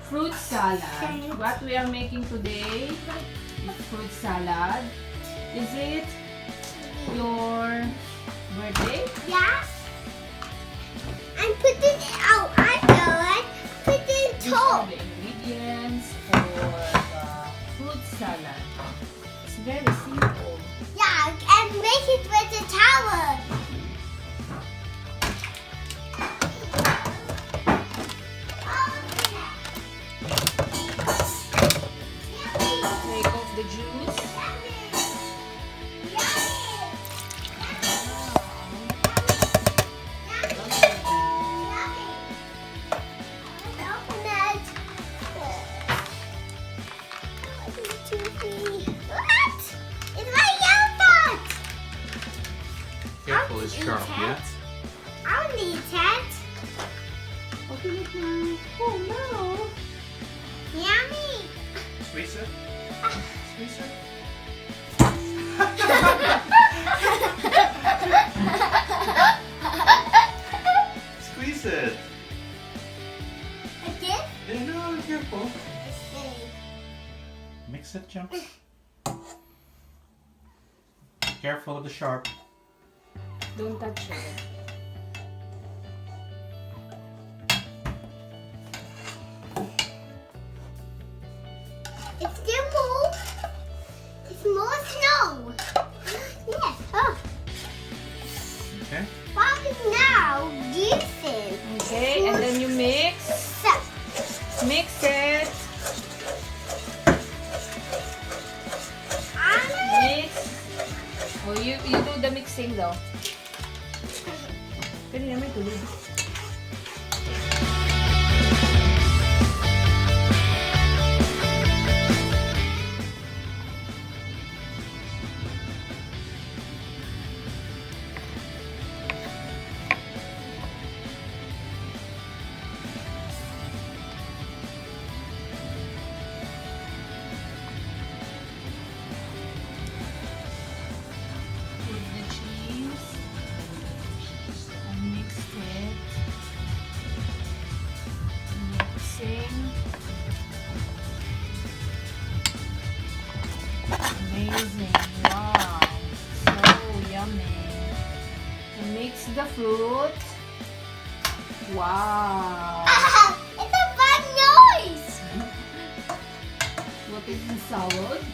fruit salad. What we are making today is fruit salad. Is it your birthday? Yeah. And put it out. I know it. Put it These are the ingredients for the fruit salad. It's very simple. Yeah, and make it with a towel. Take off the juice. Careful, it's sharp, yeah? I'll need it. Open it now. Oh no! Yummy. Squeeze it. Squeeze it. Squeeze it. Again? Yeah, no, careful. Mix it, Jim. Careful of the sharp. Don't touch it. It's still more. It's more snow. Yes. Oh. Okay. What is now? Juices. Okay, and then you mix. Mix it. Mix. Oh, you do the mixing though. Pwede naman tulog. Put the cheese and mix it. Mixing. Amazing. Wow. So yummy. And mix the fruit. Wow. It's a fun noise. What is the salad?